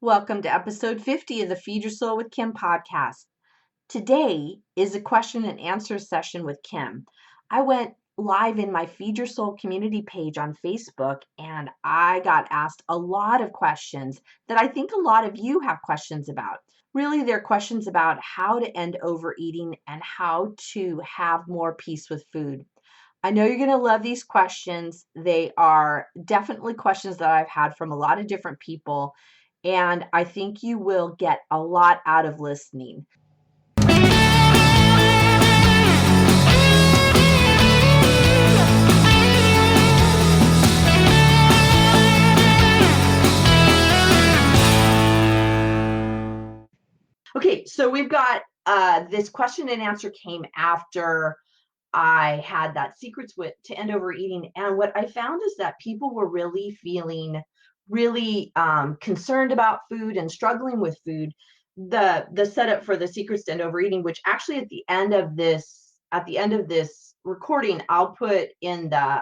Welcome to episode 50 of the Feed Your Soul with Kim podcast. Today is a question and answer session with Kim. I went live in my Feed Your Soul community page on Facebook and I got asked a lot of questions that I think a lot of you have questions about. Really, they're questions about how to end overeating and how to have more peace with food. I know you're going to love these questions. They are definitely questions that I've had from a lot of different people, and I think you will get a lot out of listening. Okay, so we've got this question and answer came after I had that secrets to end overeating. And what I found is that people were really feeling really concerned about food and struggling with food. The setup for the secrets to end overeating, which actually at the end of this recording, I'll put in the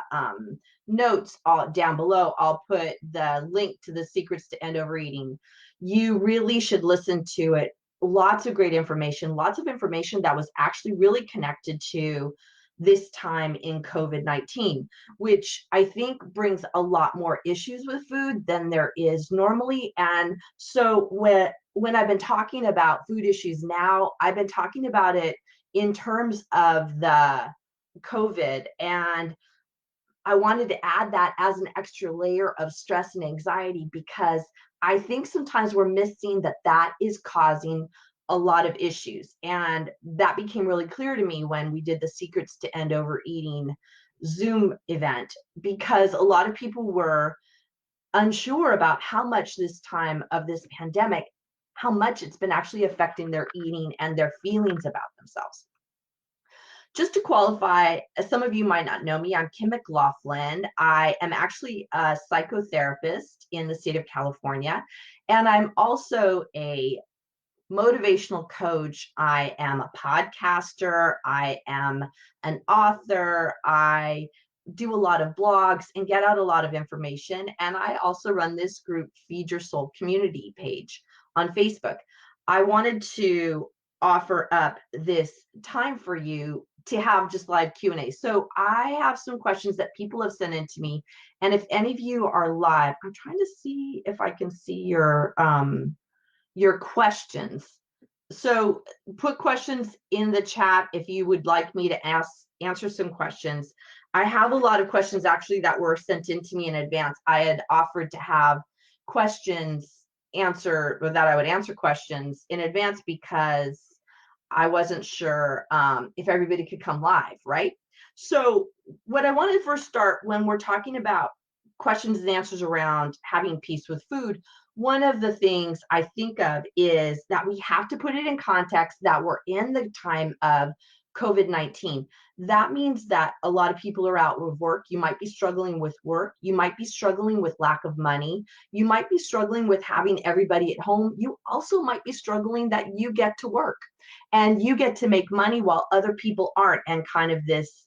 notes all down below. I'll put the link to the secrets to end overeating. You really should listen to it. Lots of great information, lots of information that was actually really connected to this time in COVID-19, which I think brings a lot more issues with food than there is normally. And so when I've been talking about food issues now, I've been talking about it in terms of the COVID, and I wanted to add that as an extra layer of stress and anxiety because I think sometimes we're missing that is causing a lot of issues. And that became really clear to me when we did the Secrets to End Overeating Zoom event, because a lot of people were unsure about how much this time of this pandemic, how much it's been actually affecting their eating and their feelings about themselves. Just to qualify, as some of you might not know me, I'm Kim McLaughlin. I am actually a psychotherapist in the state of California, and I'm also a motivational coach. I am a podcaster. I am an author. I do a lot of blogs and get out a lot of information. And I also run this group, Feed Your Soul community page on Facebook. I wanted to offer up this time for you to have just live Q&A. So I have some questions that people have sent in to me. And if any of you are live, I'm trying to see if I can see your questions. So put questions in the chat if you would like me to answer some questions. I have a lot of questions actually that were sent in to me in advance. I had offered to have questions answered, or that I would answer questions in advance because I wasn't sure if everybody could come live, right? So what I wanted to first start when we're talking about questions and answers around having peace with food, one of the things I think of is that we have to put it in context that we're in the time of COVID-19. That means that a lot of people are out of work. You might be struggling with work. You might be struggling with lack of money. You might be struggling with having everybody at home. You also might be struggling that you get to work and you get to make money while other people aren't, and kind of this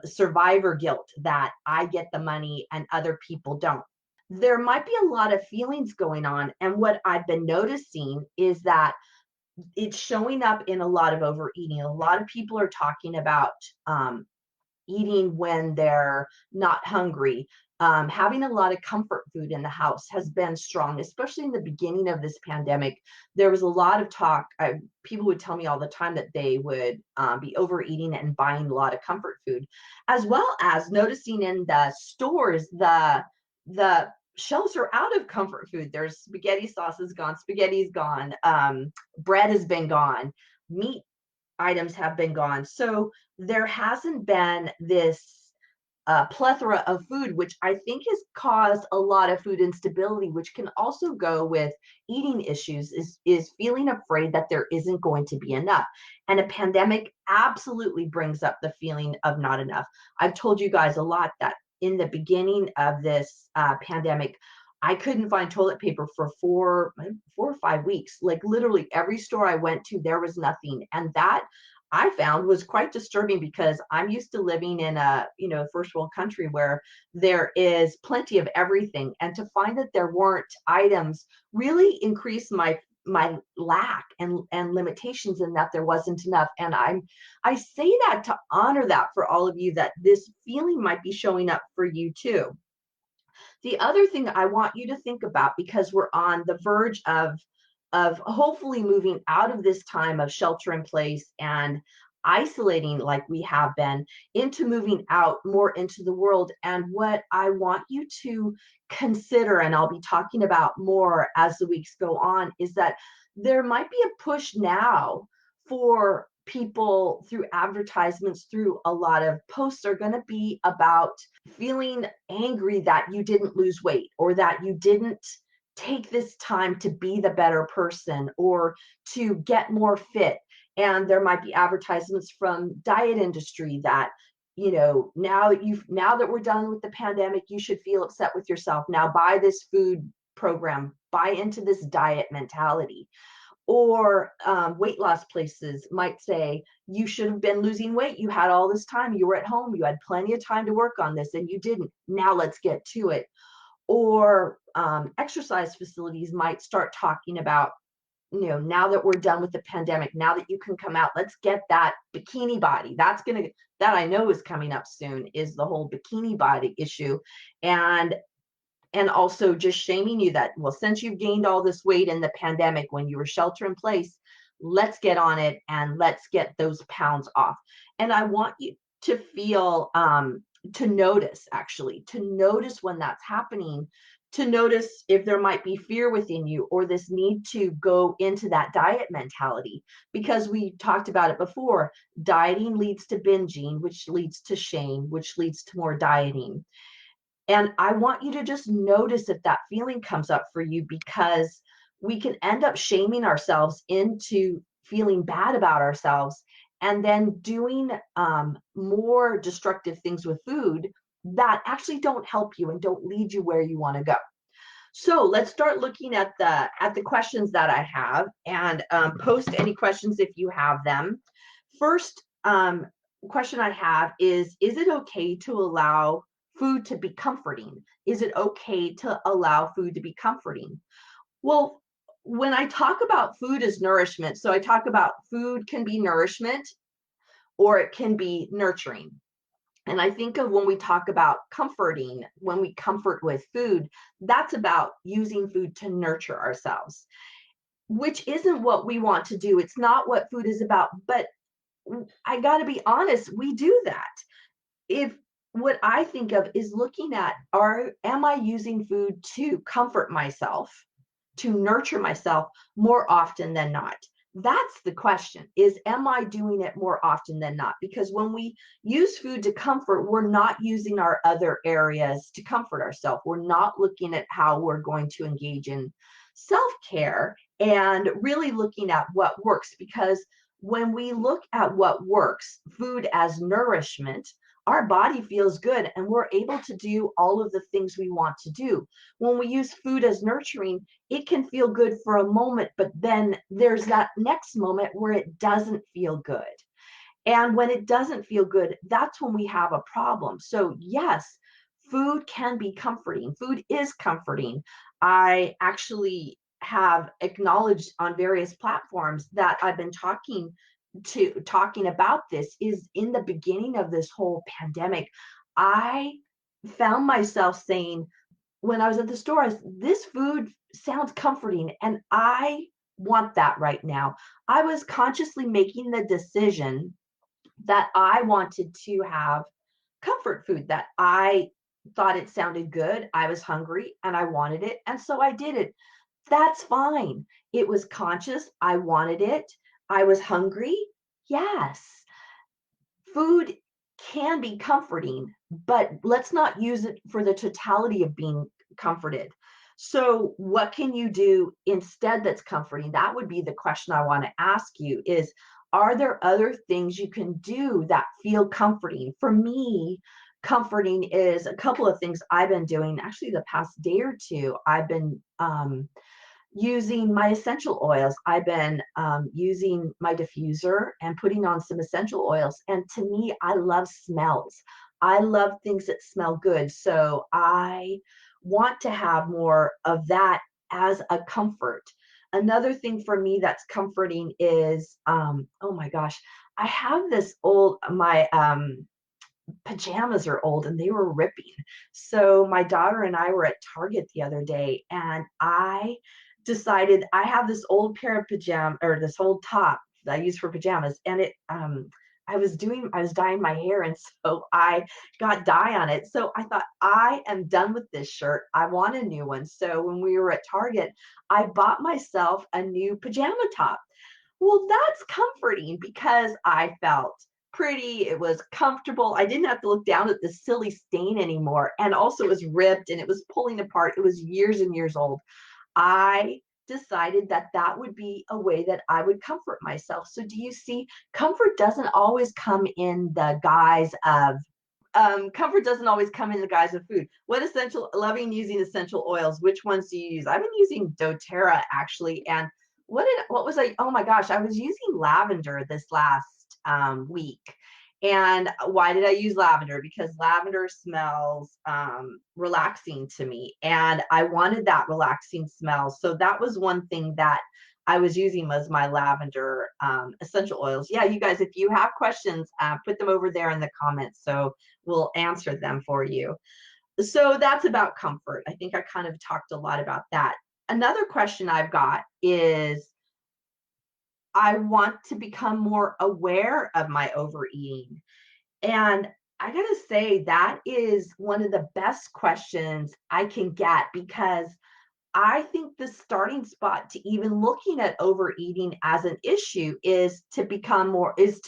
survivor guilt that I get the money and other people don't. There might be a lot of feelings going on. And what I've been noticing is that it's showing up in a lot of overeating. A lot of people are talking about eating when they're not hungry. Having a lot of comfort food in the house has been strong, especially in the beginning of this pandemic. There was a lot of talk. People would tell me all the time that they would be overeating and buying a lot of comfort food, as well as noticing in the stores, the shelves are out of comfort food. There's spaghetti sauce is gone, spaghetti's gone, bread has been gone, meat items have been gone. So there hasn't been this plethora of food, which I think has caused a lot of food instability, which can also go with eating issues, is feeling afraid that there isn't going to be enough. And a pandemic absolutely brings up the feeling of not enough. I've told you guys a lot that in the beginning of this pandemic, I couldn't find toilet paper for 4 or 5 weeks. Like literally every store I went to, there was nothing. And that I found was quite disturbing, because I'm used to living in a, first world country where there is plenty of everything. And to find that there weren't items really increased my lack and limitations, in that there wasn't enough. And I say that to honor that for all of you, that this feeling might be showing up for you too. The other thing I want you to think about, because we're on the verge of hopefully moving out of this time of shelter in place and isolating like we have been, into moving out more into the world. And what I want you to consider, and I'll be talking about more as the weeks go on, is that there might be a push now for people, through advertisements, through a lot of posts, are going to be about feeling angry that you didn't lose weight, or that you didn't take this time to be the better person, or to get more fit. And there might be advertisements from diet industry that, now that we're done with the pandemic, you should feel upset with yourself. Now buy this food program, buy into this diet mentality. Or weight loss places might say, you should have been losing weight. You had all this time. You were at home. You had plenty of time to work on this, and you didn't. Now let's get to it. Or exercise facilities might start talking about, now that we're done with the pandemic, now that you can come out, let's get that bikini body. That I know is coming up soon, is the whole bikini body issue. And also just shaming you that, well, since you've gained all this weight in the pandemic when you were shelter in place, let's get on it and let's get those pounds off. And I want you to feel, to notice when that's happening, to notice if there might be fear within you, or this need to go into that diet mentality. Because we talked about it before, dieting leads to binging, which leads to shame, which leads to more dieting. And I want you to just notice if that feeling comes up for you, because we can end up shaming ourselves into feeling bad about ourselves, and then doing more destructive things with food that actually don't help you and don't lead you where you want to go. So let's start looking at the questions that I have, and post any questions if you have them. First question I have is it okay to allow food to be comforting? Is it okay to allow food to be comforting? Well, when I talk about food as nourishment, so I talk about food can be nourishment, or it can be nurturing. And I think of when we talk about comforting, when we comfort with food, that's about using food to nurture ourselves, which isn't what we want to do. It's not what food is about. But I got to be honest, we do that. If what I think of is looking at, am I using food to comfort myself, to nurture myself more often than not? That's the question, is am I doing it more often than not? Because when we use food to comfort, we're not using our other areas to comfort ourselves. We're not looking at how we're going to engage in self-care and really looking at what works. Because when we look at what works, food as nourishment, our body feels good and we're able to do all of the things we want to do. When we use food as nurturing, it can feel good for a moment, but then there's that next moment where it doesn't feel good. And when it doesn't feel good, that's when we have a problem. So yes, food can be comforting. Food is comforting. I actually have acknowledged on various platforms that I've been talking about this, is in the beginning of this whole pandemic, I found myself saying, when I was at the store, this food sounds comforting and I want that right now. I was consciously making the decision that I wanted to have comfort food, that I thought it sounded good. I was hungry and I wanted it. And so I did it. That's fine. It was conscious. I wanted it. I was hungry. Yes. Food can be comforting, but let's not use it for the totality of being comforted. So what can you do instead that's comforting? That would be the question I want to ask you, is, are there other things you can do that feel comforting? For me, comforting is a couple of things I've been doing. Actually, the past day or two, I've been using my essential oils. I've been using my diffuser and putting on some essential oils. And to me, I love smells. I love things that smell good. So I want to have more of that as a comfort. Another thing for me that's comforting is, oh my gosh, I have this my pajamas are old and they were ripping. So my daughter and I were at Target the other day, and I decided I have this old pair of pajamas, or this old top that I use for pajamas, and I was dyeing my hair, and so I got dye on it. So I thought, I am done with this shirt. I want a new one. So when we were at Target, I bought myself a new pajama top. Well, that's comforting because I felt pretty, it was comfortable. I didn't have to look down at the silly stain anymore. And also it was ripped and it was pulling apart. It was years and years old. I decided that that would be a way that I would comfort myself. So do you see, comfort doesn't always come in the guise of food. Loving using essential oils. Which ones do you use? I've been using doTERRA actually. And what was I, oh my gosh, I was using lavender this last week. And why did I use lavender? Because lavender smells relaxing to me. And I wanted that relaxing smell. So that was one thing that I was using, was my lavender essential oils. Yeah, you guys, if you have questions, put them over there in the comments. So we'll answer them for you. So that's about comfort. I think I kind of talked a lot about that. Another question I've got is, I want to become more aware of my overeating. And I got to say, that is one of the best questions I can get, because I think the starting spot to even looking at overeating as an issue is to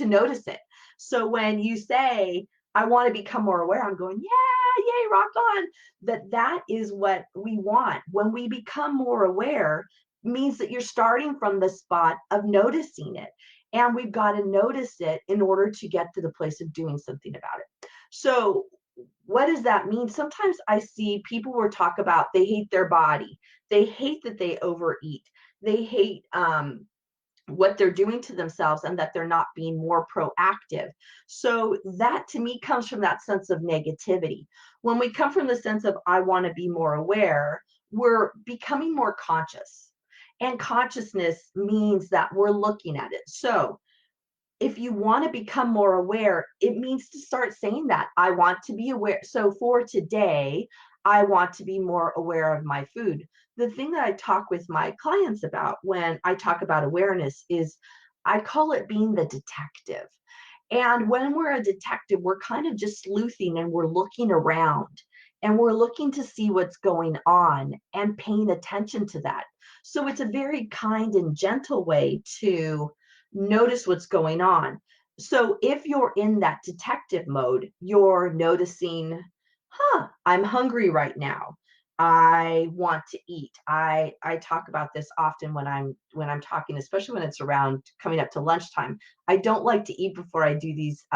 notice it. So when you say, I want to become more aware, I'm going, yeah, yay, rock on. That is what we want. When we become more aware, means that you're starting from the spot of noticing it. And we've got to notice it in order to get to the place of doing something about it. So what does that mean? Sometimes I see people will talk about they hate their body. They hate that they overeat. They hate what they're doing to themselves, and that they're not being more proactive. So that to me comes from that sense of negativity. When we come from the sense of, I want to be more aware, we're becoming more conscious. And consciousness means that we're looking at it. So if you want to become more aware, it means to start saying that I want to be aware. So for today, I want to be more aware of my food. The thing that I talk with my clients about when I talk about awareness is, I call it being the detective. And when we're a detective, we're kind of just sleuthing and we're looking around and we're looking to see what's going on and paying attention to that. So it's a very kind and gentle way to notice what's going on. So if you're in that detective mode, you're noticing, I'm hungry right now. I want to eat. I talk about this often when I'm talking, especially when it's around coming up to lunchtime. I don't like to eat before I do these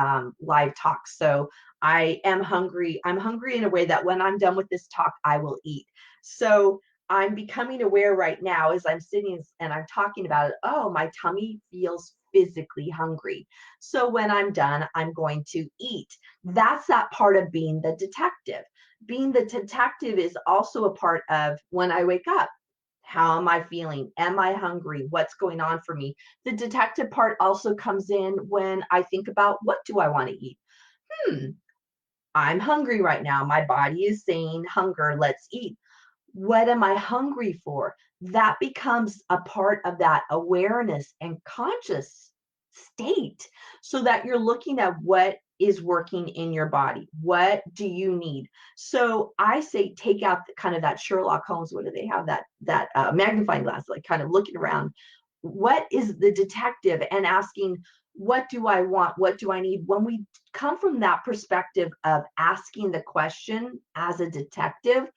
live talks. So I am hungry. I'm hungry in a way that when I'm done with this talk, I will eat. So I'm becoming aware right now as I'm sitting and I'm talking about it. Oh, my tummy feels physically hungry. So when I'm done, I'm going to eat. That's that part of being the detective. Being the detective is also a part of when I wake up. How am I feeling? Am I hungry? What's going on for me? The detective part also comes in when I think about, what do I want to eat? I'm hungry right now. My body is saying hunger, let's eat. What am I hungry for? That becomes a part of that awareness and conscious state, so that you're looking at what is working in your body. What do you need? So I say, take out kind of that Sherlock Holmes, what do they have, that magnifying glass, like kind of looking around. What is the detective, and asking, what do I want? What do I need? When we come from that perspective of asking the question as a detective,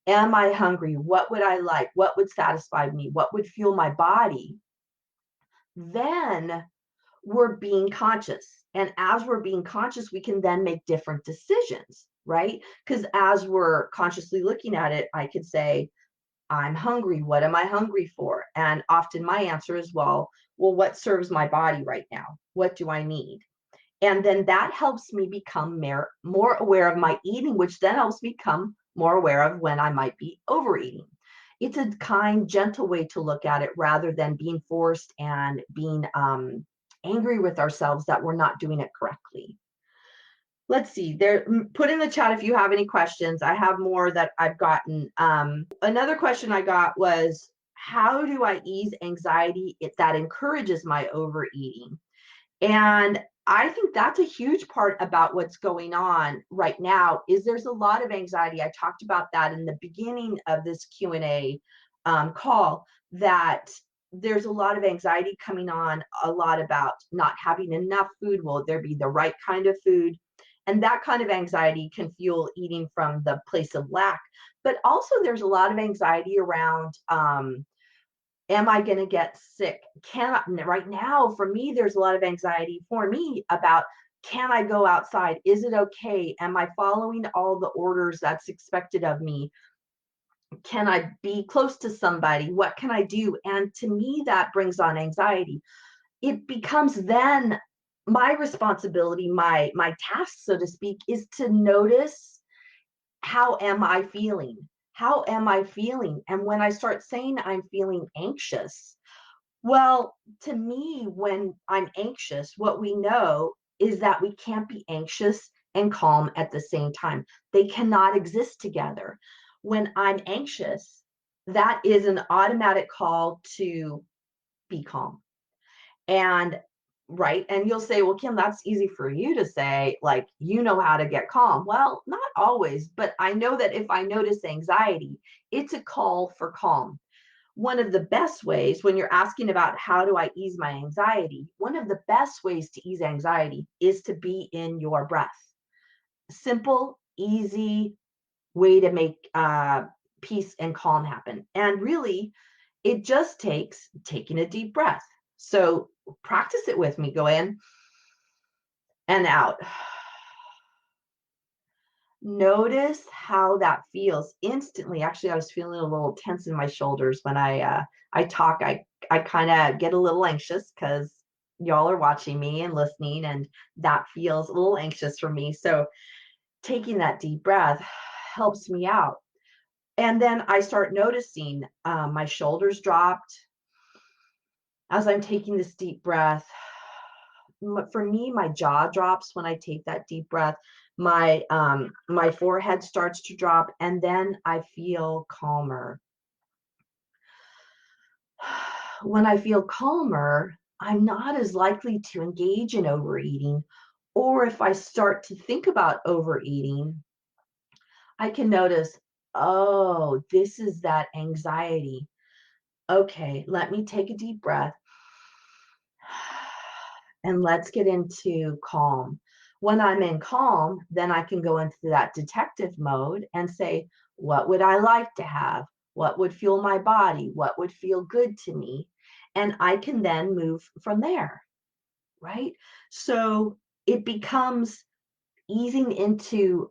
am I hungry? What would I like? What would satisfy me? What would fuel my body? Then we're being conscious. And as we're being conscious, we can then make different decisions, right? Because as we're consciously looking at it, I could say, I'm hungry. What am I hungry for? And often my answer is, well, what serves my body right now? What do I need? And then that helps me become more aware of my eating, which then helps me become more aware of when I might be overeating. It's a kind, gentle way to look at it rather than being forced and being angry with ourselves that we're not doing it correctly. Let's see there. Put in the chat if you have any questions. I have more that I've gotten. Another question I got was, how do I ease anxiety that encourages my overeating? And I think that's a huge part about what's going on right now is there's a lot of anxiety. I talked about that in the beginning of this Q&A call, that there's a lot of anxiety coming on, a lot about not having enough food. Will there be the right kind of food? And that kind of anxiety can fuel eating from the place of lack. But also there's a lot of anxiety around, am I going to get sick? Right now, for me, there's a lot of anxiety for me about, can I go outside? Is it okay? Am I following all the orders that's expected of me? Can I be close to somebody? What can I do? And to me, that brings on anxiety. It becomes then my responsibility, my task, so to speak, is to notice, how am I feeling? How am I feeling? And when I start saying I'm feeling anxious, well, to me, when I'm anxious, what we know is that we can't be anxious and calm at the same time. They cannot exist together. When I'm anxious, that is an automatic call to be calm. And right. And you'll say, well, Kim, that's easy for you to say, like, you know how to get calm. Well, not always, but I know that if I notice anxiety, it's a call for calm. One of the best ways, when you're asking about how do I ease my anxiety, one of the best ways to ease anxiety is to be in your breath. Simple, easy way to make peace and calm happen. And really, it just takes taking a deep breath. So practice it with me. Go in and out. Notice how that feels instantly. Actually, I was feeling a little tense in my shoulders when I talk. I kind of get a little anxious because y'all are watching me and listening, and that feels a little anxious for me. So taking that deep breath helps me out. And then I start noticing my shoulders dropped as I'm taking this deep breath. For me, my jaw drops when I take that deep breath. My forehead starts to drop, and then I feel calmer. When I feel calmer, I'm not as likely to engage in overeating, or if I start to think about overeating, I can notice, oh, this is that anxiety. Okay, let me take a deep breath and let's get into calm. When I'm in calm, then I can go into that detective mode and say, what would I like to have? What would fuel my body? What would feel good to me? And I can then move from there, right? So it becomes easing into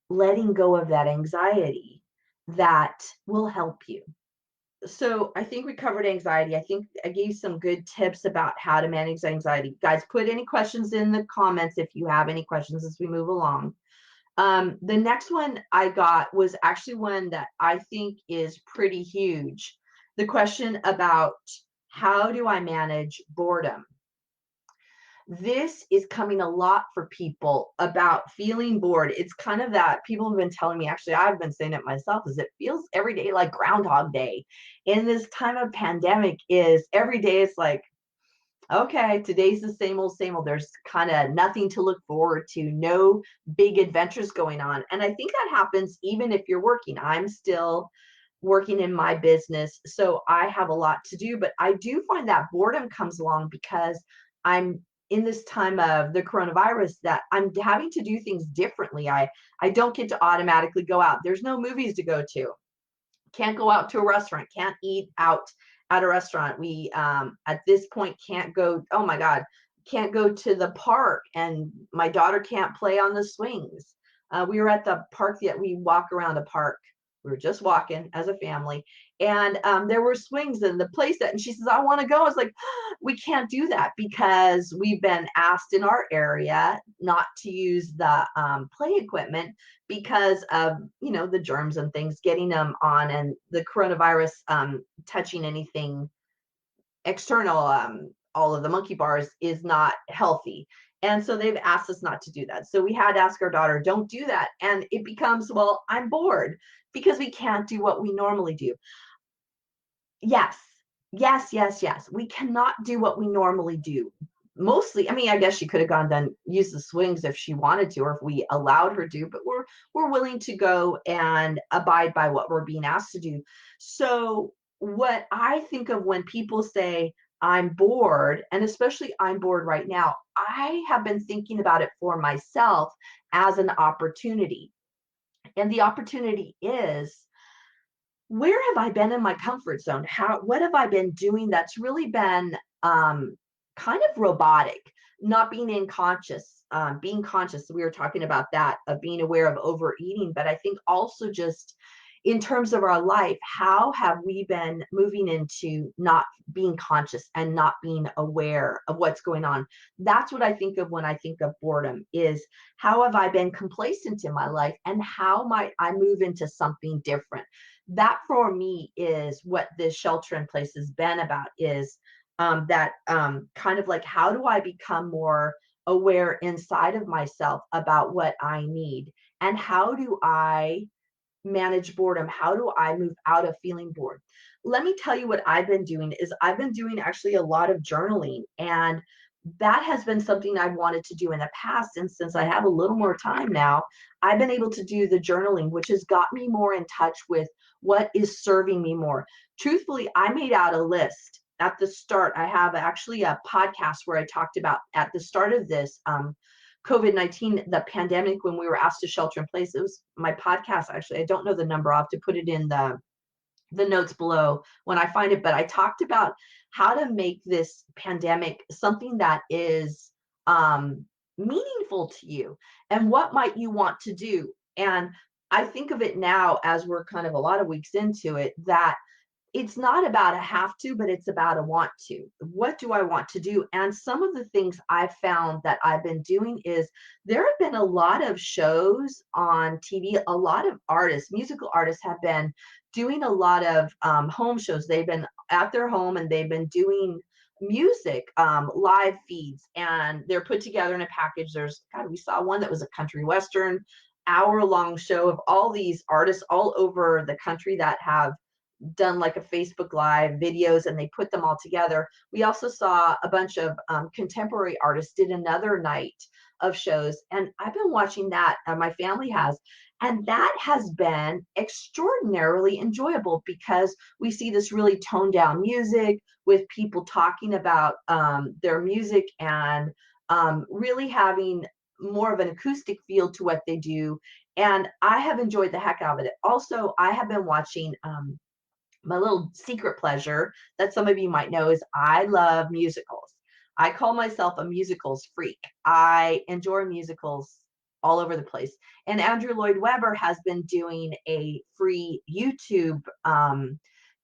letting go of that anxiety that will help you. So I think we covered anxiety. I think I gave some good tips about how to manage anxiety. Guys, put any questions in the comments if you have any questions as we move along. The next one I got was actually one that I think is pretty huge. The question about, how do I manage boredom? This is coming a lot for people, about feeling bored. It's kind of that people have been telling me, actually, I've been saying it myself, is it feels every day like Groundhog Day. In this time of pandemic, is every day it's like, okay, today's the same old, same old. There's kind of nothing to look forward to, no big adventures going on. And I think that happens even if you're working. I'm still working in my business, so I have a lot to do, but I do find that boredom comes along because I'm in this time of the coronavirus that I'm having to do things differently. I don't get to automatically go out. There's no movies to go to. Can't go out to a restaurant. Can't eat out at a restaurant. We at this point can't go, oh my God, can't go to the park, and my daughter can't play on the swings. We were at the park that we walk around a park. We were just walking as a family, And there were swings in the place that, and she says, I want to go. I was like, we can't do that because we've been asked in our area not to use the play equipment because of, you know, the germs and things getting them on, and the coronavirus touching anything external, all of the monkey bars, is not healthy. And so they've asked us not to do that. So we had to ask our daughter, don't do that. And it becomes, well, I'm bored because we can't do what we normally do. Yes, yes, yes, yes. We cannot do what we normally do. Mostly, I mean, I guess she could have gone done use the swings if she wanted to, or if we allowed her to, but we're willing to go and abide by what we're being asked to do. So what I think of when people say I'm bored, and especially I'm bored right now, I have been thinking about it for myself as an opportunity. And the opportunity is, where have I been in my comfort zone? What have I been doing that's really been kind of robotic, not being in conscious, being conscious. We were talking about that, of being aware of overeating, but I think also just in terms of our life, how have we been moving into not being conscious and not being aware of what's going on? That's what I think of when I think of boredom, is how have I been complacent in my life, and how might I move into something different? That for me is what this shelter in place has been about, is that kind of like, how do I become more aware inside of myself about what I need, and how do I manage boredom? How do I move out of feeling bored? Let me tell you what I've been doing, is I've been doing actually a lot of journaling, and that has been something I've wanted to do in the past. And since I have a little more time now, I've been able to do the journaling, which has got me more in touch with what is serving me more. Truthfully, I made out a list at the start. I have actually a podcast where I talked about, at the start of this COVID-19, the pandemic, when we were asked to shelter in place. It was my podcast, actually. I don't know the number. I'll have to put it in the notes below when I find it, but I talked about how to make this pandemic something that is meaningful to you, and what might you want to do. And I think of it now, as we're kind of a lot of weeks into it, that it's not about a have to, but it's about a want to. What do I want to do? And some of the things I've found that I've been doing is, there have been a lot of shows on TV. A lot of artists, musical artists, have been doing a lot of home shows. They've been at their home and they've been doing music, live feeds, and they're put together in a package. God, we saw one that was a country western hour-long show of all these artists all over the country that have done like a Facebook Live videos, and they put them all together. We also saw a bunch of contemporary artists did another night of shows, and I've been watching that. My family has, and that has been extraordinarily enjoyable, because we see this really toned down music with people talking about their music, and really having more of an acoustic feel to what they do. And I have enjoyed the heck out of it. Also, I have been watching my little secret pleasure that some of you might know, is I love musicals. I call myself a musicals freak. I enjoy musicals all over the place. And Andrew Lloyd Webber has been doing a free YouTube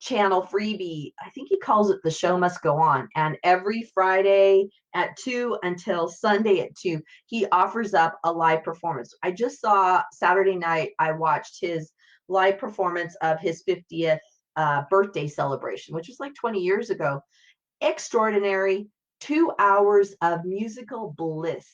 channel freebie. I think he calls it The Show Must Go On. And every Friday at 2 until Sunday at 2, he offers up a live performance. I just saw Saturday night, I watched his live performance of his 50th birthday celebration, which was like 20 years ago. Extraordinary. 2 hours of musical bliss.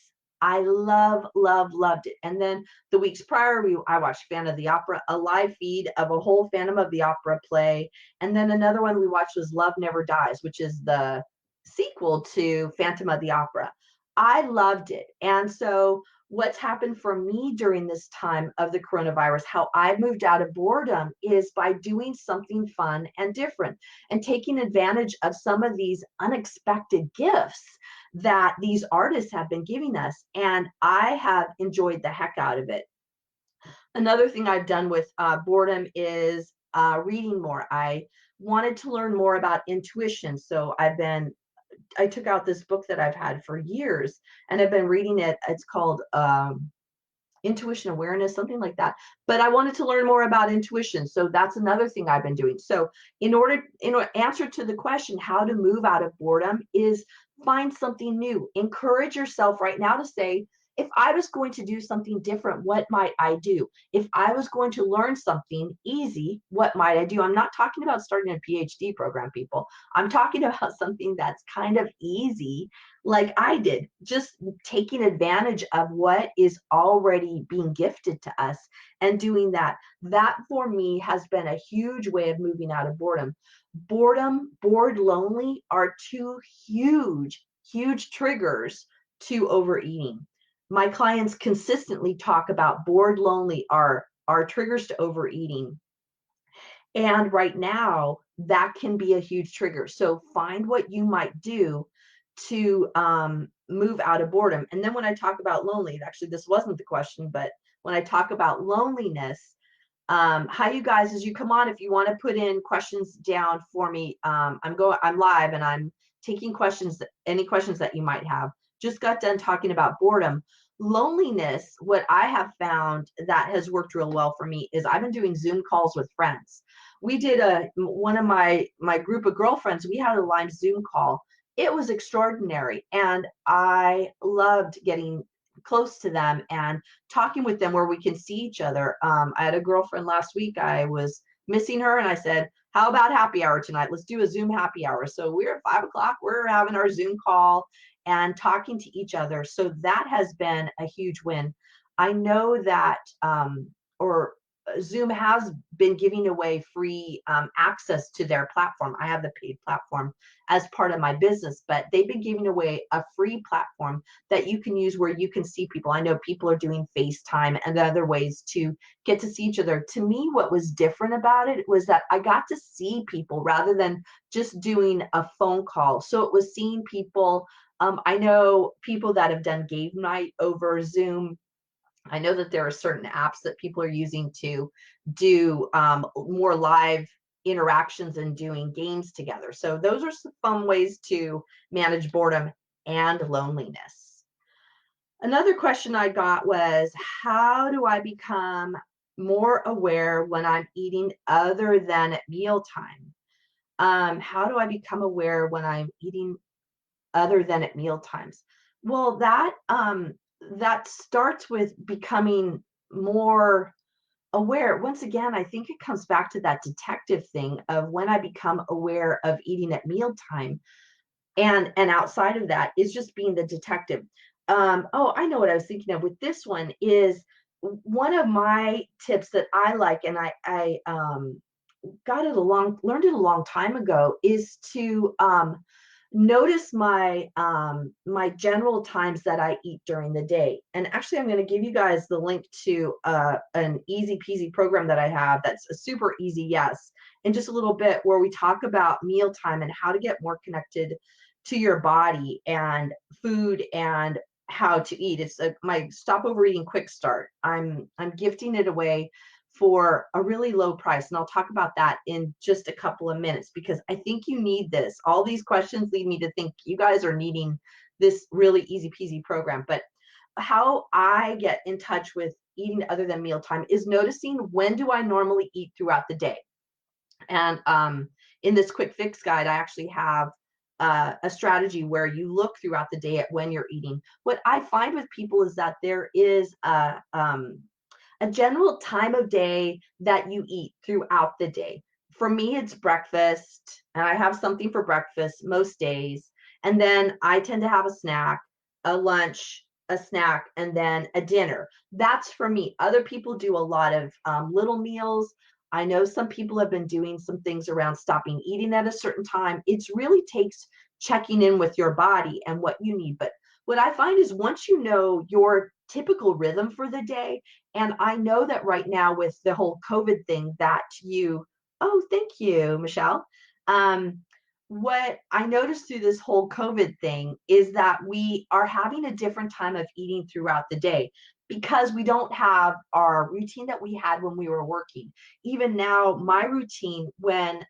I loved it. And then the weeks prior, I watched Phantom of the Opera, a live feed of a whole Phantom of the Opera play. And then another one we watched was Love Never Dies, which is the sequel to Phantom of the Opera. I loved it. And so what's happened for me during this time of the coronavirus, how I've moved out of boredom, is by doing something fun and different, and taking advantage of some of these unexpected gifts that these artists have been giving us. And I have enjoyed the heck out of it. Another thing I've done with boredom is reading more. I wanted to learn more about intuition. So I took out this book that I've had for years, and I've been reading it. It's called intuition awareness, something like that. But I wanted to learn more about intuition. So that's another thing I've been doing. So in answer to the question, how to move out of boredom is find something new. Encourage yourself right now to say, if I was going to do something different, what might I do? If I was going to learn something easy, what might I do? I'm not talking about starting a PhD program, people. I'm talking about something that's kind of easy, like I did, just taking advantage of what is already being gifted to us and doing that. That for me has been a huge way of moving out of boredom. Boredom, bored, lonely are two huge triggers to overeating. My clients consistently talk about bored, lonely are triggers to overeating. And right now, that can be a huge trigger. So find what you might do to move out of boredom. And then when I talk about lonely, actually, this wasn't the question, but when I talk about loneliness, hi, you guys, as you come on, if you want to put in questions down for me, I'm live and I'm taking questions, any questions that you might have. Just got done talking about boredom. Loneliness, what I have found that has worked real well for me is I've been doing Zoom calls with friends. We did one of my group of girlfriends, we had a live Zoom call. It was extraordinary. And I loved getting close to them and talking with them where we can see each other. I had a girlfriend last week. I was missing her and I said, how about happy hour tonight? Let's do a Zoom happy hour. So we're at 5 o'clock, we're having our Zoom call and talking to each other. So that has been a huge win. I know that, or Zoom has been giving away free access to their platform. I have the paid platform as part of my business, but they've been giving away a free platform that you can use where you can see people. I know people are doing FaceTime and other ways to get to see each other. To me, what was different about it was that I got to see people rather than just doing a phone call. So it was seeing people. I know people that have done game night over Zoom. I know that there are certain apps that people are using to do more live interactions and doing games together. So those are some fun ways to manage boredom and loneliness. Another question I got was, how do I become more aware when I'm eating other than at mealtime? How do I become aware when I'm eating other than at meal times? Well, that starts with becoming more aware. Once again, I think it comes back to that detective thing of when I become aware of eating at mealtime, and outside of that is just being the detective. Oh, I know what I was thinking of with this one is one of my tips that I like, and I learned it a long time ago, is to notice my general times that I eat during the day. And actually, I'm going to give you guys the link to an easy peasy program that I have that's a super easy yes in just a little bit, where we talk about mealtime and how to get more connected to your body and food and how to eat. It's my Stop Overeating Quick Start. I'm gifting it away for a really low price. And I'll talk about that in just a couple of minutes because I think you need this. All these questions lead me to think you guys are needing this really easy peasy program. But how I get in touch with eating other than mealtime is noticing, when do I normally eat throughout the day? And in this quick fix guide, I actually have a strategy where you look throughout the day at when you're eating. What I find with people is that there is a general time of day that you eat throughout the day. For me, it's breakfast, and I have something for breakfast most days. And then I tend to have a snack, a lunch, a snack, and then a dinner. That's for me. Other people do a lot of little meals. I know some people have been doing some things around stopping eating at a certain time. It really takes checking in with your body and what you need. But what I find is once you know your typical rhythm for the day, and I know that right now with the whole COVID thing that oh, thank you, Michelle. What I noticed through this whole COVID thing is that we are having a different time of eating throughout the day because we don't have our routine that we had when we were working. Even now, my routine when,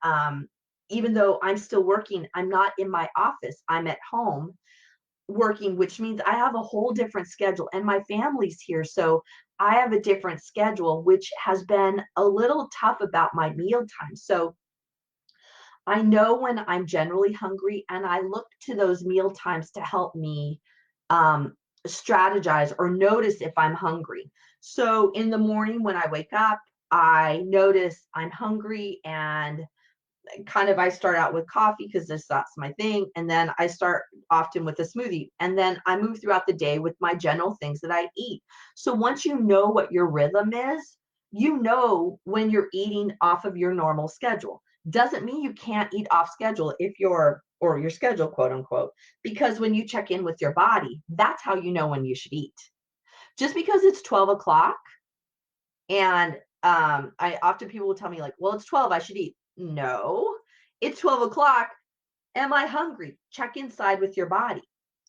even though I'm still working, I'm not in my office, I'm at home. working, which means I have a whole different schedule, and my family's here. So I have a different schedule, which has been a little tough about my meal time. So I know when I'm generally hungry, and I look to those meal times to help me um, strategize or notice if I'm hungry. So in the morning when I wake up, I notice I'm hungry, and kind of I start out with coffee because that's my thing, and then I start often with a smoothie, and then I move throughout the day with my general things that I eat. So once you know what your rhythm is, you know when you're eating off of your normal schedule. Doesn't mean you can't eat off schedule if you're, or your schedule, quote unquote, because when you check in with your body, that's how you know when you should eat. Just because it's 12 o'clock, and I often, people will tell me like, well, it's 12, I should eat. No, it's 12 o'clock. Am I hungry? Check inside with your body.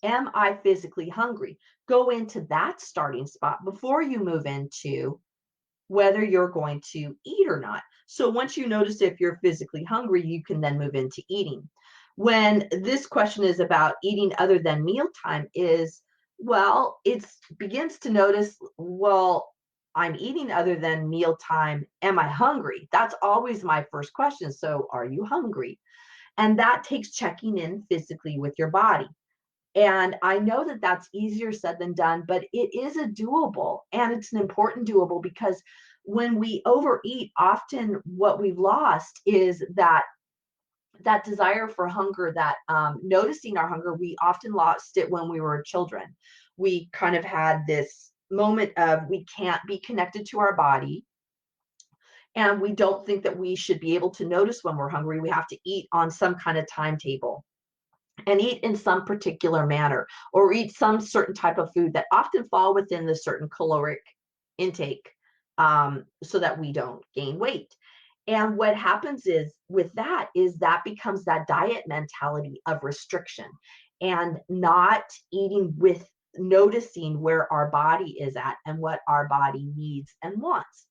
Am I physically hungry? Go into that starting spot before you move into whether you're going to eat or not. So once you notice if you're physically hungry, you can then move into eating. When this question is about eating other than mealtime, is, well, it begins to notice, well, I'm eating other than mealtime. Am I hungry? That's always my first question. So are you hungry? And that takes checking in physically with your body. And I know that that's easier said than done, but it is a doable, and it's an important doable, because when we overeat, often what we've lost is that desire for hunger, that noticing our hunger. We often lost it when we were children. We kind of had this moment of, we can't be connected to our body, and we don't think that we should be able to notice when we're hungry. We have to eat on some kind of timetable, and eat in some particular manner, or eat some certain type of food that often fall within the certain caloric intake, so that we don't gain weight. And what happens is with that is that becomes that diet mentality of restriction, and not eating with noticing where our body is at and what our body needs and wants.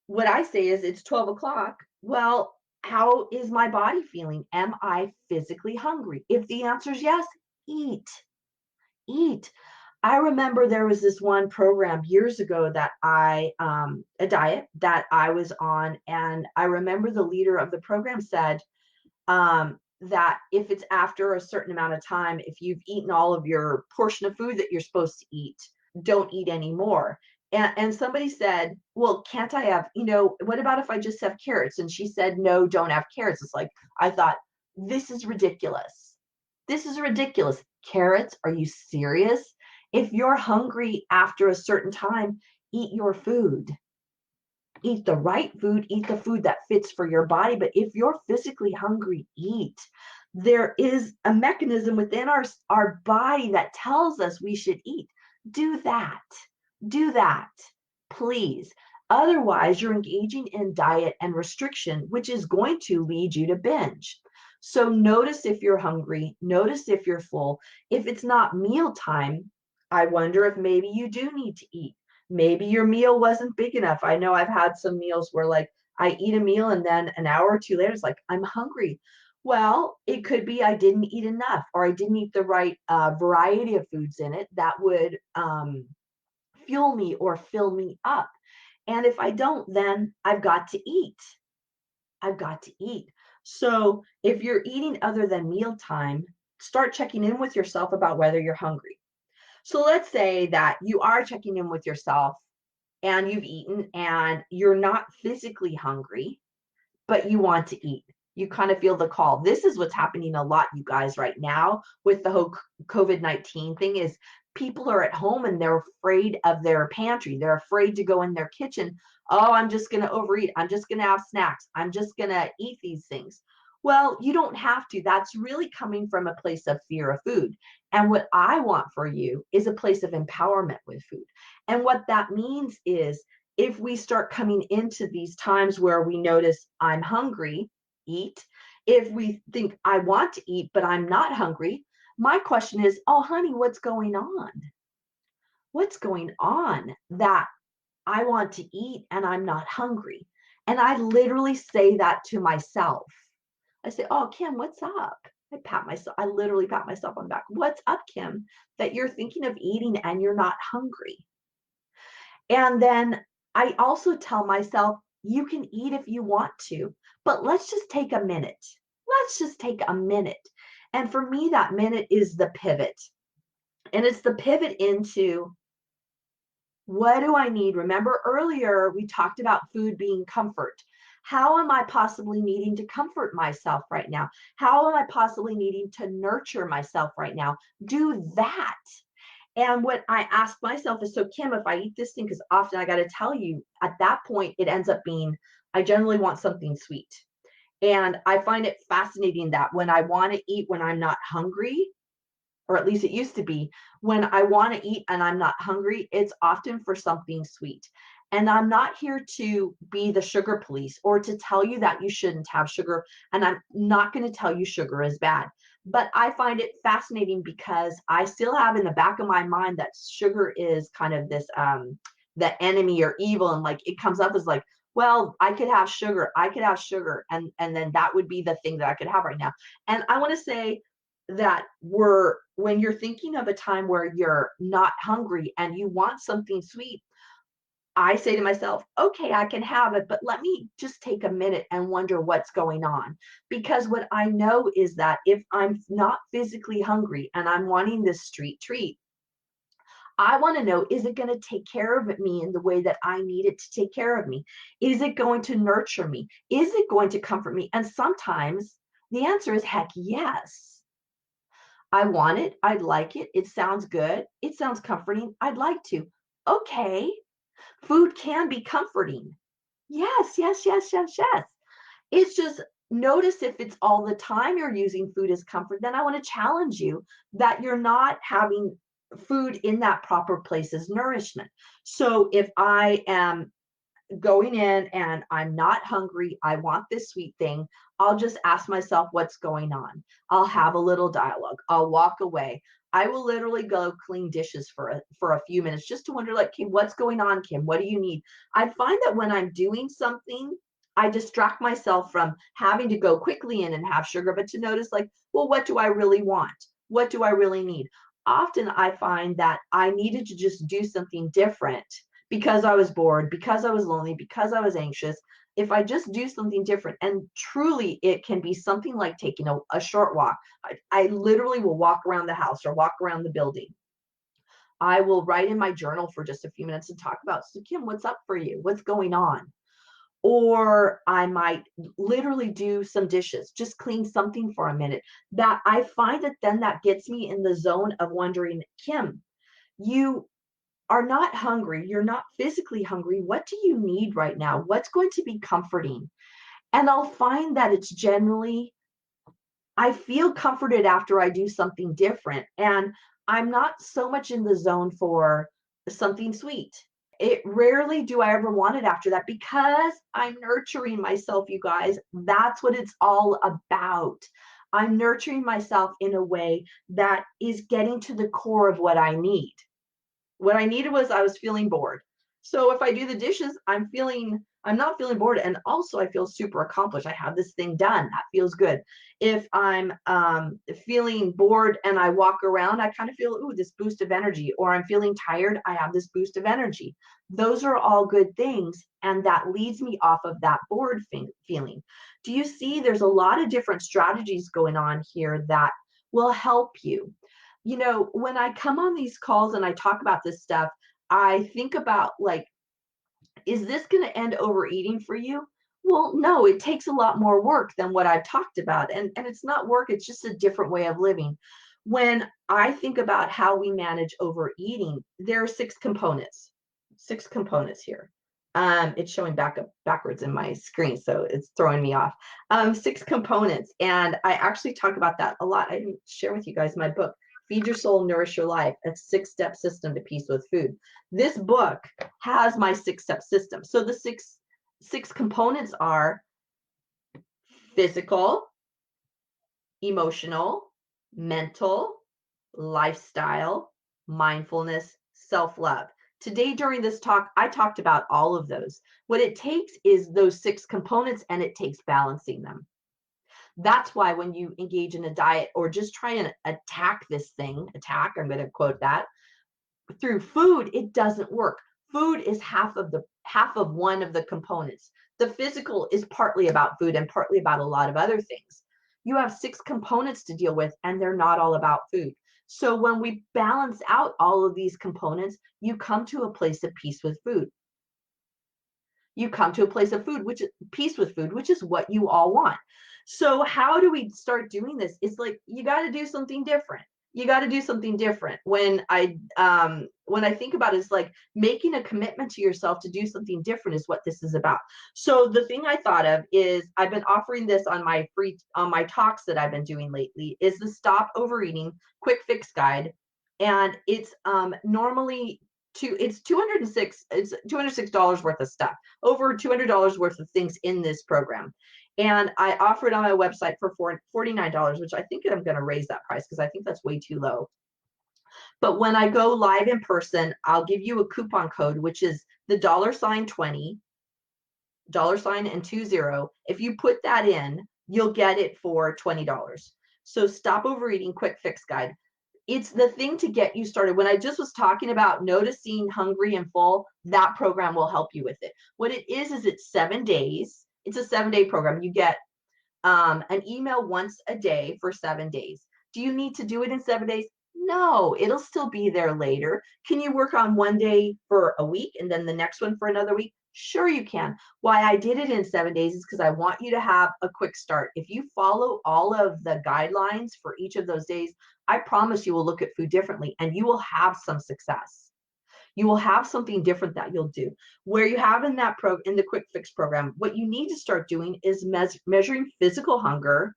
What I say is, it's 12 o'clock. Well, how is my body feeling? Am I physically hungry? If the answer is yes, eat, eat. I remember there was this one program years ago that a diet that I was on. And I remember the leader of the program said, that if it's after a certain amount of time, if you've eaten all of your portion of food that you're supposed to eat, don't eat anymore. And somebody said, well, can't I have, what about if I just have carrots? And she said, no, don't have carrots. It's like, I thought, this is ridiculous. This is ridiculous. Carrots? Are you serious? If you're hungry after a certain time, eat your food. Eat the right food, eat the food that fits for your body. But if you're physically hungry, eat. There is a mechanism within our body that tells us we should eat. Do that. Do that, please. Otherwise, you're engaging in diet and restriction, which is going to lead you to binge. So notice if you're hungry, notice if you're full. If it's not mealtime, I wonder if maybe you do need to eat. Maybe your meal wasn't big enough. I know I've had some meals where, like, I eat a meal and then an hour or two later, it's like, I'm hungry. Well, it could be I didn't eat enough, or I didn't eat the right variety of foods in it that would fuel me or fill me up. And if I don't, then I've got to eat. I've got to eat. So if you're eating other than mealtime, start checking in with yourself about whether you're hungry. So let's say that you are checking in with yourself, and you've eaten and you're not physically hungry, but you want to eat. You kind of feel the call. This is what's happening a lot, you guys, right now with the whole COVID-19 thing, is people are at home and they're afraid of their pantry. They're afraid to go in their kitchen. Oh, I'm just going to overeat. I'm just going to have snacks. I'm just going to eat these things. Well, you don't have to. That's really coming from a place of fear of food. And what I want for you is a place of empowerment with food. And what that means is, if we start coming into these times where we notice I'm hungry, eat. If we think I want to eat, but I'm not hungry, my question is, oh, honey, what's going on? What's going on that I want to eat and I'm not hungry? And I literally say that to myself. I say, oh, Kim, what's up? I literally pat myself on the back. What's up, Kim, that you're thinking of eating and you're not hungry? And then I also tell myself, you can eat if you want to, but let's just take a minute. Let's just take a minute. And for me, that minute is the pivot. And it's the pivot into, what do I need? Remember earlier, we talked about food being comfort. How am I possibly needing to comfort myself right now? How am I possibly needing to nurture myself right now? Do that. And what I ask myself is, so Kim, if I eat this thing, because often I got to tell you, at that point, it ends up being, I generally want something sweet. And I find it fascinating that when I want to eat when I'm not hungry, or at least it used to be, when I want to eat and I'm not hungry, it's often for something sweet. And I'm not here to be the sugar police or to tell you that you shouldn't have sugar. And I'm not going to tell you sugar is bad. But I find it fascinating because I still have in the back of my mind that sugar is kind of this, the enemy or evil. And like, it comes up as like, well, I could have sugar. I could have sugar. And then that would be the thing that I could have right now. And I want to say, that when you're thinking of a time where you're not hungry and you want something sweet, I say to myself, okay, I can have it, but let me just take a minute and wonder what's going on. Because what I know is that if I'm not physically hungry and I'm wanting this street treat, I want to know, is it going to take care of me in the way that I need it to take care of me? Is it going to nurture me? Is it going to comfort me? And sometimes the answer is heck yes. I want it. I'd like it. It sounds good. It sounds comforting. I'd like to. Okay. Food can be comforting. Yes, yes, yes, yes, yes. It's just, notice if it's all the time you're using food as comfort, then I want to challenge you that you're not having food in that proper place as nourishment. So if I am going in and I'm not hungry, I want this sweet thing, I'll just ask myself what's going on. I'll have a little dialogue. I'll walk away. I will literally go clean dishes for a few minutes just to wonder, like, Kim, what's going on, Kim? What do you need? I find that when I'm doing something, I distract myself from having to go quickly in and have sugar, but to notice, like, well, what do I really want? What do I really need? Often I find that I needed to just do something different because I was bored, because I was lonely, because I was anxious. If I just do something different, and truly it can be something like taking a short walk. I literally will walk around the house or walk around the building. I will write in my journal for just a few minutes and talk about, so Kim, what's up for you? What's going on? Or I might literally do some dishes, just clean something for a minute. That I find that then that gets me in the zone of wondering, Kim, you are not hungry, you're not physically hungry. What do you need right now? What's going to be comforting? And I'll find that it's generally, I feel comforted after I do something different. And I'm not so much in the zone for something sweet. It rarely do I ever want it after that because I'm nurturing myself, you guys. That's what it's all about. I'm nurturing myself in a way that is getting to the core of what I need. What I needed was, I was feeling bored. So if I do the dishes, I'm not feeling bored. And also I feel super accomplished. I have this thing done. That feels good. If I'm feeling bored and I walk around, I kind of feel, ooh, this boost of energy. Or I'm feeling tired, I have this boost of energy. Those are all good things. And that leads me off of that bored feeling. Do you see there's a lot of different strategies going on here that will help you? When I come on these calls and I talk about this stuff, I think about, like, is this going to end overeating for you? Well, no, it takes a lot more work than what I've talked about. And it's not work, it's just a different way of living. When I think about how we manage overeating, there are six components here. It's showing backwards in my screen, so it's throwing me off. Six components. And I actually talk about that a lot. I didn't share with you guys my book, Feed Your Soul, Nourish Your Life, a 6-step system to peace with food. This book has my 6-step system. So the six components are physical, emotional, mental, lifestyle, mindfulness, self-love. Today during this talk, I talked about all of those. What it takes is those 6 components, and it takes balancing them. That's why when you engage in a diet or just try and attack this thing, I'm going to quote that, through food, it doesn't work. Food is half of one of the components. The physical is partly about food and partly about a lot of other things. You have 6 components to deal with, and they're not all about food. So when we balance out all of these components, you come to a place of peace with food. You come to a place of food, which is peace with food, which is what you all want. So how do we start doing this? It's like you got to do something different. You got to do something different. When I think about it, it's like making a commitment to yourself to do something different is what this is about. So the thing I thought of is I've been offering this on my talks that I've been doing lately is the Stop Overeating Quick Fix Guide, and it's normally it's $206 worth of stuff, over $200 worth of things in this program. And I offer it on my website for $49, which I think I'm going to raise that price because I think that's way too low. But when I go live in person, I'll give you a coupon code, which is the $20 and 20. If you put that in, you'll get it for $20. So Stop Overeating Quick Fix Guide. It's the thing to get you started. When I just was talking about noticing hungry and full, that program will help you with it. What it is it's 7 days. It's a 7-day program. You get an email once a day for 7 days. Do you need to do it in 7 days? No, it'll still be there later. Can you work on one day for a week and then the next one for another week? Sure you can. Why I did it in 7 days is because I want you to have a quick start. If you follow all of the guidelines for each of those days, I promise you will look at food differently and you will have some success. You will have something different that you'll do. Where you have in the Quick Fix program, what you need to start doing is measuring physical hunger,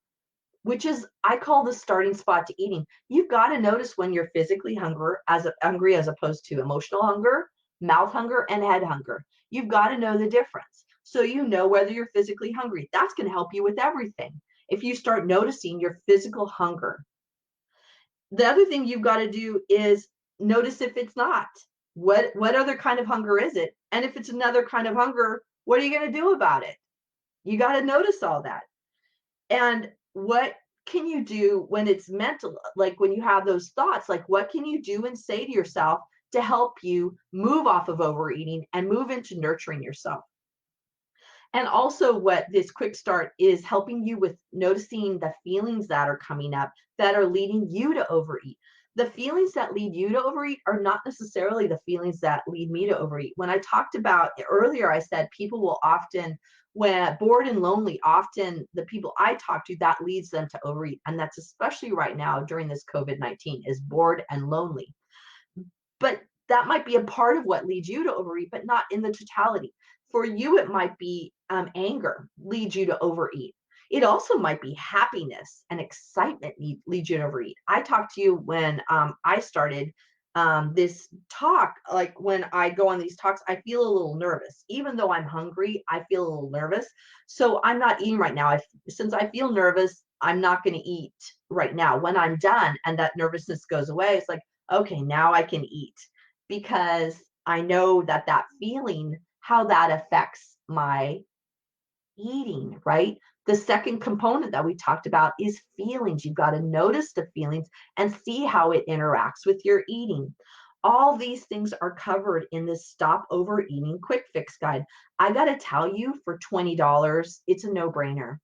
which is, I call the starting spot to eating. You've got to notice when you're physically hungry as opposed to emotional hunger, mouth hunger, and head hunger. You've got to know the difference. So you know whether you're physically hungry. That's going to help you with everything. If you start noticing your physical hunger. The other thing you've got to do is notice if it's not. What other kind of hunger is it? And if it's another kind of hunger, what are you going to do about it? You got to notice all that. And what can you do when it's mental, like when you have those thoughts, like what can you do and say to yourself to help you move off of overeating and move into nurturing yourself? And also what this quick start is helping you with noticing the feelings that are coming up that are leading you to overeat. The feelings that lead you to overeat are not necessarily the feelings that lead me to overeat. When I talked about earlier, I said people will often, when bored and lonely, often the people I talk to, that leads them to overeat. And that's especially right now during this COVID-19 is bored and lonely. But that might be a part of what leads you to overeat, but not in the totality. For you, it might be anger leads you to overeat. It also might be happiness and excitement leads you to overeat. I talked to you when I started this talk. Like when I go on these talks, I feel a little nervous. Even though I'm hungry, I feel a little nervous. So I'm not eating right now. Since I feel nervous, I'm not going to eat right now. When I'm done and that nervousness goes away, it's like, okay, now I can eat because I know that feeling, how that affects my eating, right? The second component that we talked about is feelings. You've got to notice the feelings and see how it interacts with your eating. All these things are covered in this Stop Overeating Quick Fix Guide. I got to tell you, for $20, it's a no-brainer.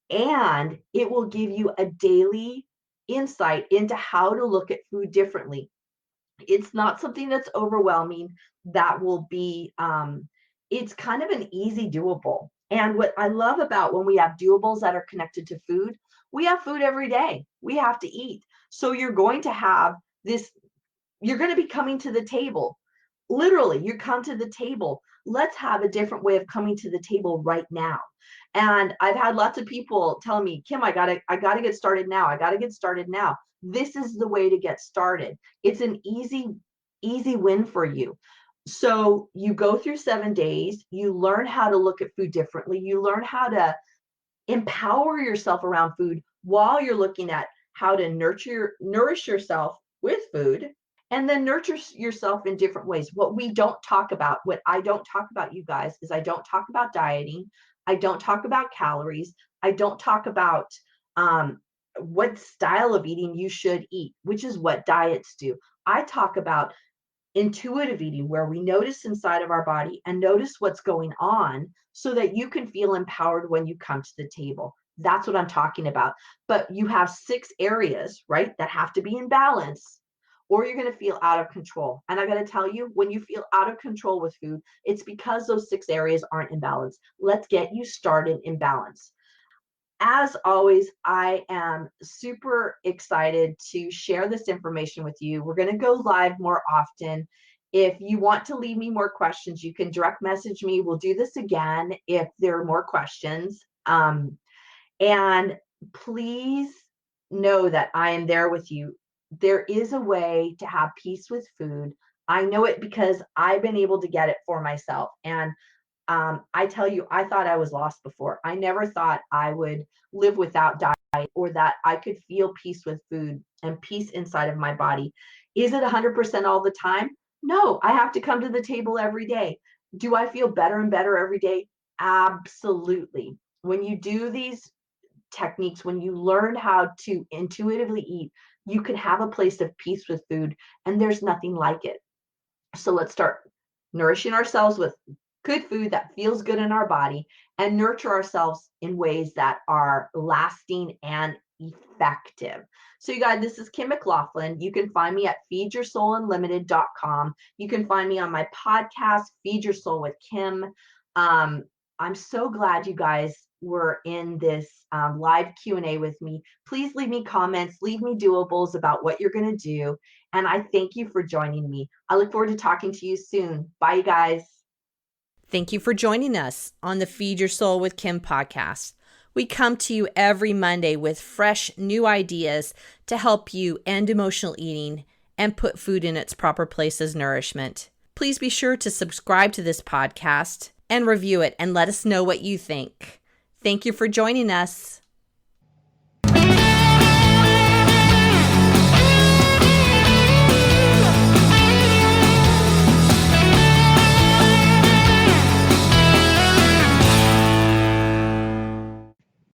And it will give you a daily insight into how to look at food differently. It's not something that's overwhelming. That will be, it's kind of an easy doable. And what I love about when we have doables that are connected to food, we have food every day. We have to eat. So you're going to have this, you're going to be coming to the table. Literally, you come to the table. Let's have a different way of coming to the table right now. And I've had lots of people tell me, Kim, I gotta get started now. I gotta get started now. This is the way to get started. It's an easy win for you. So you go through 7 days, you learn how to look at food differently. You learn how to empower yourself around food while you're looking at how to nourish yourself with food, and then nurture yourself in different ways. What I don't talk about, you guys, is I don't talk about dieting. I don't talk about calories. I don't talk about what style of eating you should eat, which is what diets do. I talk about intuitive eating, where we notice inside of our body and notice what's going on so that you can feel empowered when you come to the table. That's what I'm talking about. But you have 6 areas, right, that have to be in balance, or you're going to feel out of control. And I got to tell you, when you feel out of control with food, it's because those 6 areas aren't in balance. Let's get you started in balance. As always, I am super excited to share this information with you. We're going to go live more often. If you want to leave me more questions, you can direct message me. We'll do this again if there are more questions. And please know that I am there with you. There is a way to have peace with food. I know it because I've been able to get it for myself. And I tell you, I thought I was lost before. I never thought I would live without diet, or that I could feel peace with food and peace inside of my body. Is it 100% all the time? No, I have to come to the table every day. Do I feel better and better every day? Absolutely. When you do these techniques, when you learn how to intuitively eat, you can have a place of peace with food, and there's nothing like it. So let's start nourishing ourselves with good food that feels good in our body, and nurture ourselves in ways that are lasting and effective. So you guys, this is Kim McLaughlin. You can find me at feedyoursoulunlimited.com. You can find me on my podcast, Feed Your Soul with Kim. I'm so glad you guys were in this live Q&A with me. Please leave me comments, leave me doables about what you're going to do. And I thank you for joining me. I look forward to talking to you soon. Bye, you guys. Thank you for joining us on the Feed Your Soul with Kim podcast. We come to you every Monday with fresh new ideas to help you end emotional eating and put food in its proper place as nourishment. Please be sure to subscribe to this podcast and review it and let us know what you think. Thank you for joining us.